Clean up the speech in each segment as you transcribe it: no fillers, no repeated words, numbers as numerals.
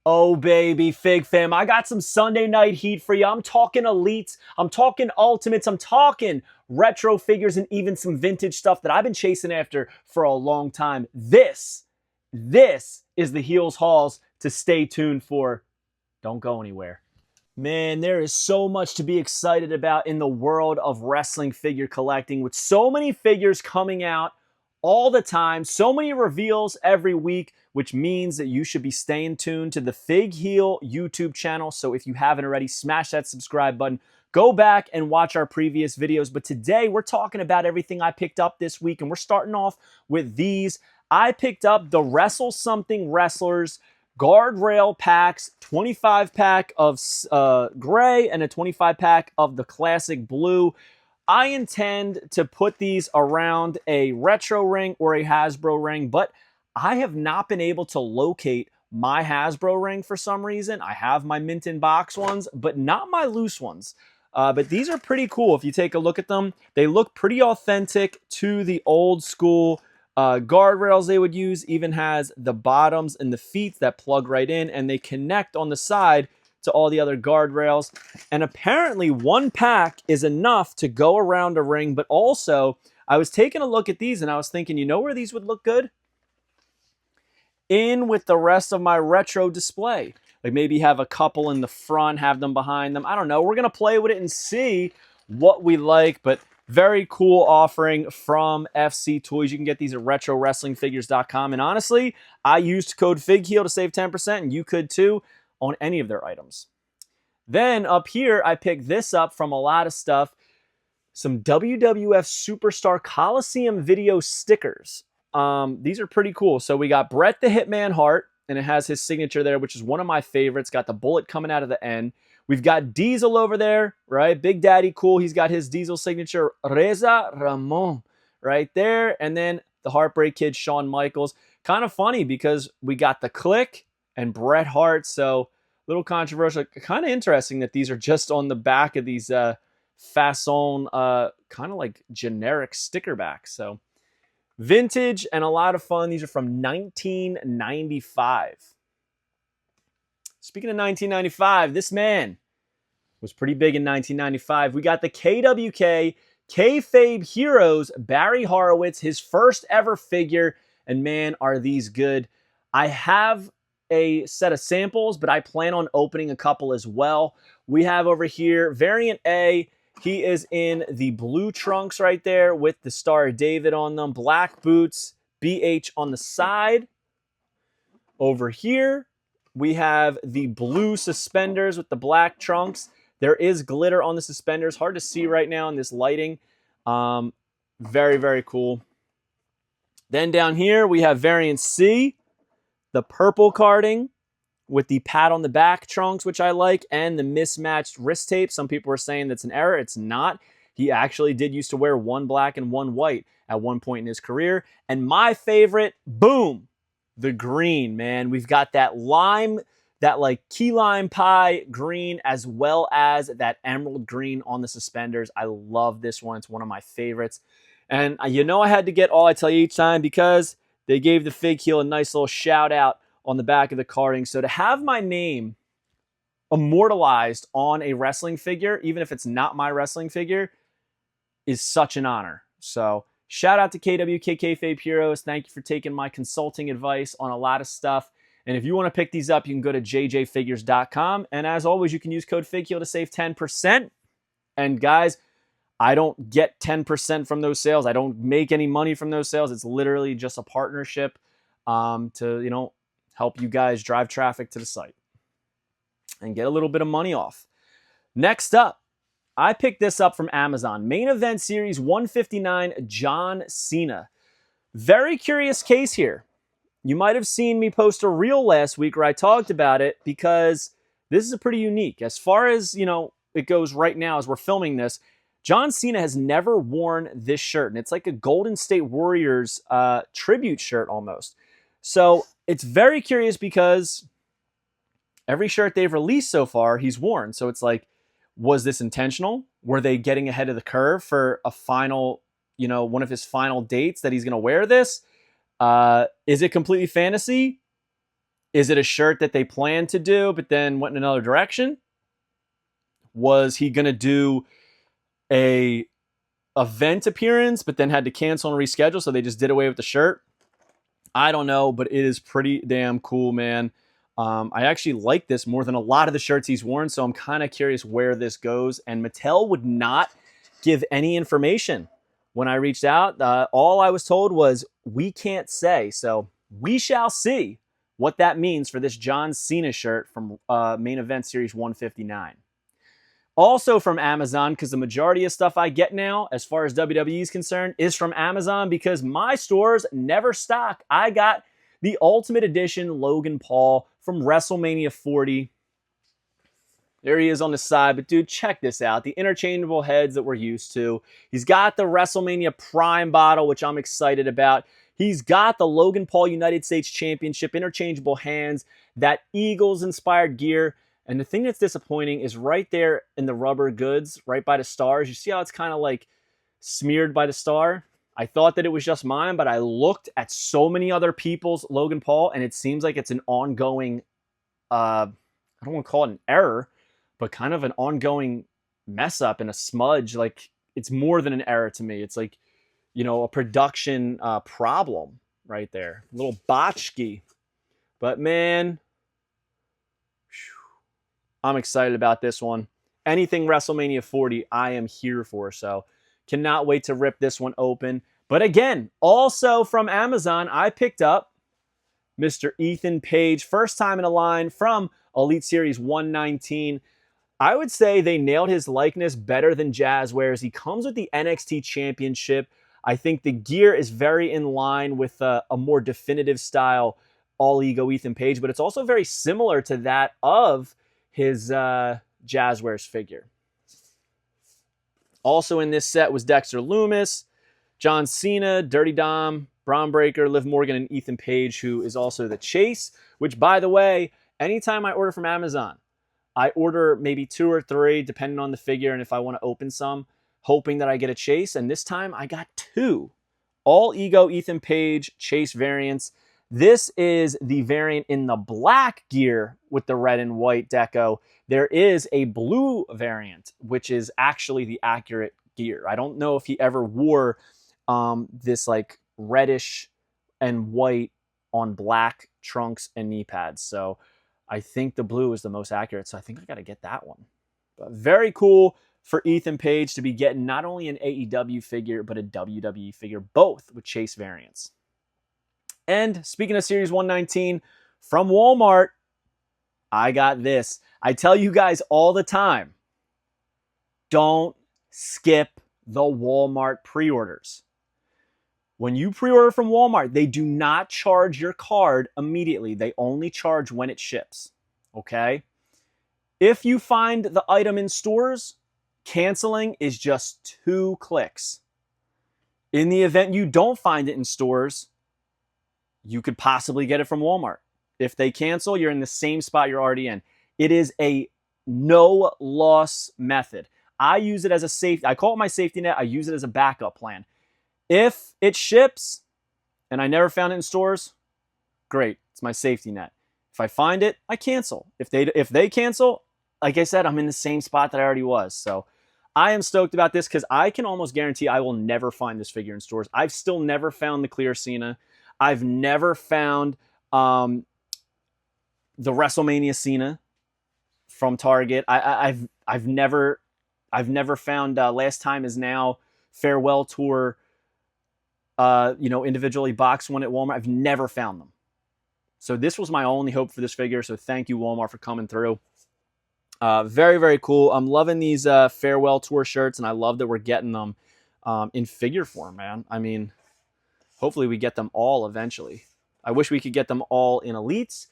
Oh, baby, Fig fam, I got some Sunday night heat for you. I'm talking elites, I'm talking ultimates, I'm talking retro figures, and even some vintage stuff that I've been chasing after for a long time. This is the Heels Hauls to stay tuned for. Don't go anywhere. Man, there is so much to be excited about in the world of wrestling figure collecting with so many figures coming out all the time, so many reveals every week, which means that you should be staying tuned to the Fig Heel YouTube channel. So if you haven't already, smash that subscribe button. Go back and watch our previous videos. But today we're talking about everything I picked up this week, and we're starting off with these. I picked up the Wrestle Something Wrestlers guardrail packs, 25 pack of gray and a 25 pack of the classic blue. I intend to put these around a retro ring or a Hasbro ring, but I have not been able to locate my Hasbro ring for some reason. I have my mint in box ones, but not my loose ones. But these are pretty cool. If you take a look at them, they look pretty authentic to the old school guardrails they would use. Even has the bottoms and the feet that plug right in, and they connect on the side to all the other guardrails. And apparently one pack is enough to go around a ring. But also, I was taking a look at these and I was thinking, you know where these would look good? In with the rest of my retro display. Like maybe have a couple in the front, have them behind them. I don't know. We're going to play with it and see what we like. But very cool offering from FC Toys. You can get these at retrowrestlingfigures.com. And honestly, I used code FIGHEEL to save 10%, and you could too on any of their items. Then up here, I picked this up from a lot of stuff. Some WWF Superstar Coliseum video stickers. These are pretty cool. So we got Bret the Hitman Hart, and it has his signature there, which is one of my favorites. Got the bullet coming out of the end. We've got Diesel over there, right? Big Daddy Cool. He's got his Diesel signature, Reza Ramon, right there. And then the Heartbreak Kid, Shawn Michaels. Kind of funny because we got the Click and Bret Hart. So a little controversial. Kind of interesting that these are just on the back of these Façon, kind of like generic sticker backs. So vintage and a lot of fun. These are from 1995. Speaking of 1995, this man was pretty big in 1995. We got the KWK Kayfabe Heroes, Barry Horowitz, his first ever figure. And man, are these good. I have a set of samples, but I plan on opening a couple as well. We have over here variant A. He is in the blue trunks right there with the Star of David on them. Black boots, BH on the side. Over here, we have the blue suspenders with the black trunks. There is glitter on the suspenders. Hard to see right now in this lighting. Very, very cool. Then down here, we have variant C, the purple carding with the pat on the back trunks, which I like, and the mismatched wrist tape. Some people are saying that's an error. It's not. He actually did used to wear one black and one white at one point in his career. And my favorite, boom, the green, man. We've got that lime, that like key lime pie green, as well as that emerald green on the suspenders. I love this one. It's one of my favorites. And you know I had to get all I tell you each time because they gave the Fig Heel a nice little shout out on the back of the carding. So to have my name immortalized on a wrestling figure, even if it's not my wrestling figure, is such an honor. So shout out to KWK Kayfabe Heroes. Thank you for taking my consulting advice on a lot of stuff. And if you want to pick these up, you can go to jjfigures.com. And as always, you can use code FIGHEEL to save 10%. And guys, I don't get 10% from those sales. I don't make any money from those sales. It's literally just a partnership to, help you guys drive traffic to the site and get a little bit of money off. Next up, I picked this up from Amazon. Main Event Series 159, John Cena. Very curious case here. You might have seen me post a reel last week where I talked about it because this is a pretty unique. As far as, it goes right now as we're filming this, John Cena has never worn this shirt. And it's like a Golden State Warriors tribute shirt almost. So it's very curious because every shirt they've released so far, he's worn. So it's like, was this intentional? Were they getting ahead of the curve for a final, one of his final dates that he's going to wear this? Is it completely fantasy? Is it a shirt that they planned to do, but then went in another direction? Was he going to do a event appearance, but then had to cancel and reschedule, so they just did away with the shirt? I don't know, but it is pretty damn cool, man. I actually like this more than a lot of the shirts he's worn, so I'm kind of curious where this goes. And Mattel would not give any information when I reached out. All I was told was, we can't say. So we shall see what that means for this John Cena shirt from Main Event Series 159. Also from Amazon, because the majority of stuff I get now, as far as WWE is concerned, is from Amazon, because my stores never stock. I got the Ultimate Edition Logan Paul from WrestleMania 40. There he is on the side. But dude, check this out. The interchangeable heads that we're used to. He's got the WrestleMania Prime bottle, which I'm excited about. He's got the Logan Paul United States Championship, interchangeable hands, that Eagles-inspired gear. And the thing that's disappointing is right there in the rubber goods, right by the stars. You see how it's kind of like smeared by the star? I thought that it was just mine, but I looked at so many other people's Logan Paul, and it seems like it's an ongoing, I don't want to call it an error, but kind of an ongoing mess up and a smudge. Like, it's more than an error to me. It's like, you know, a production problem right there. A little botchki. But man, I'm excited about this one. Anything WrestleMania 40, I am here for. So cannot wait to rip this one open. But again, also from Amazon, I picked up Mr. Ethan Page. First time in a line from Elite Series 119. I would say they nailed his likeness better than Jazzwares. He comes with the NXT Championship. I think the gear is very in line with a more definitive style All Ego Ethan Page, but it's also very similar to that of his Jazzwares figure. Also in this set was Dexter Lumis, John Cena, Dirty Dom, Braun Breaker, Liv Morgan, and Ethan Page, who is also the Chase, which, by the way, anytime I order from Amazon, I order maybe 2 or 3, depending on the figure and if I want to open some, hoping that I get a Chase. And this time I got 2 All Ego Ethan Page Chase variants. This is the variant in the black gear with the red and white deco. There is a blue variant, which is actually the accurate gear. I don't know if he ever wore this like reddish and white on black trunks and knee pads. So I think the blue is the most accurate. So I think I got to get that one. But very cool for Ethan Page to be getting not only an AEW figure, but a WWE figure, both with Chase variants. And speaking of Series 119, from Walmart, I got this. I tell you guys all the time, don't skip the Walmart pre-orders. When you pre-order from Walmart, they do not charge your card immediately. They only charge when it ships, okay? If you find the item in stores, canceling is just 2 clicks. In the event you don't find it in stores, you could possibly get it from Walmart. If they cancel, you're in the same spot you're already in. It is a no-loss method. I use it as a safety. I call it my safety net. I use it as a backup plan. If it ships and I never found it in stores, great. It's my safety net. If I find it, I cancel. If they cancel, like I said, I'm in the same spot that I already was. So I am stoked about this because I can almost guarantee I will never find this figure in stores. I've still never found the clear Cena. I've never found the WrestleMania Cena from Target. I've never found Last Time Is Now Farewell Tour. Individually boxed one at Walmart. I've never found them. So this was my only hope for this figure. So thank you, Walmart, for coming through. Very, very cool. I'm loving these Farewell Tour shirts, and I love that we're getting them in figure form, man. I mean, hopefully we get them all eventually. I wish we could get them all in Elites,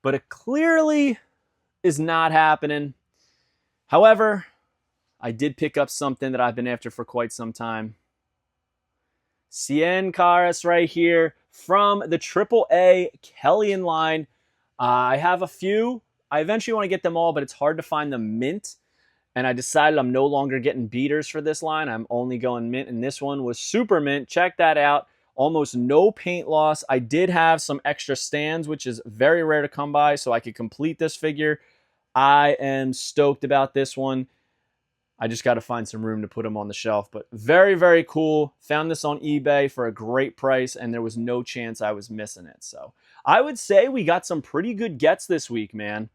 but it clearly is not happening. However, I did pick up something that I've been after for quite some time. Cien Caras right here from the AAA Kellyan line. I have a few. I eventually want to get them all, but it's hard to find them mint. And I decided I'm no longer getting beaters for this line. I'm only going mint, and this one was super mint. Check that out. Almost no paint loss. I did have some extra stands, which is very rare to come by, so I could complete this figure. I am stoked about this one. I just got to find some room to put them on the shelf. But very, very cool. Found this on eBay for a great price, and there was no chance I was missing it. So I would say we got some pretty good gets this week, man.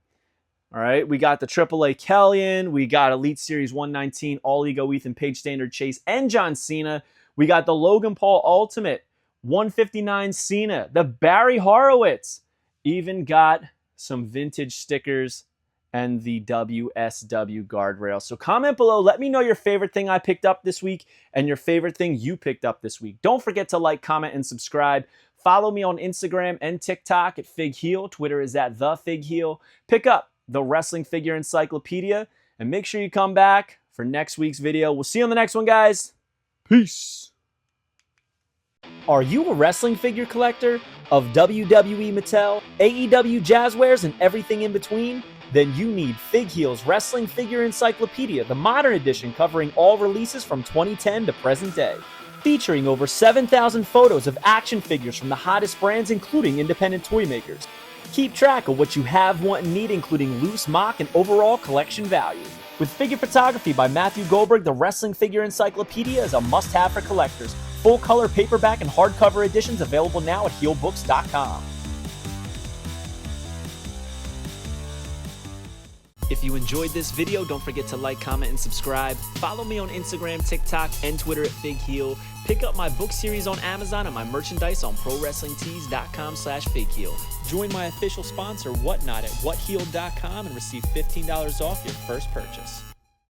All right, we got the AAA Kellyan. We got Elite Series 119, All Ego Ethan Page Standard Chase, and John Cena. We got the Logan Paul Ultimate 159 Cena, the Barry Horowitz. Even got some vintage stickers and the WSW guardrail. So comment below. Let me know your favorite thing I picked up this week and your favorite thing you picked up this week. Don't forget to like, comment, and subscribe. Follow me on Instagram and TikTok at FigHeal. Twitter is at TheFigHeal. Pick up the Wrestling Figure Encyclopedia and make sure you come back for next week's video. We'll see you on the next one, guys. Peace. Are you a wrestling figure collector of WWE, Mattel, AEW, Jazzwares, and everything in between? Then you need FigHeal's Wrestling Figure Encyclopedia, the modern edition covering all releases from 2010 to present day. Featuring over 7,000 photos of action figures from the hottest brands, including independent toy makers. Keep track of what you have, want, and need, including loose, mock, and overall collection value. With figure photography by Matthew Goldberg, the Wrestling Figure Encyclopedia is a must-have for collectors. Full-color paperback and hardcover editions available now at heelbooks.com. If you enjoyed this video, don't forget to like, comment, and subscribe. Follow me on Instagram, TikTok, and Twitter at FigHeal. Pick up my book series on Amazon and my merchandise on ProWrestlingTees.com/FigHeal. Join my official sponsor, Whatnot, at WhatHeal.com and receive $15 off your first purchase.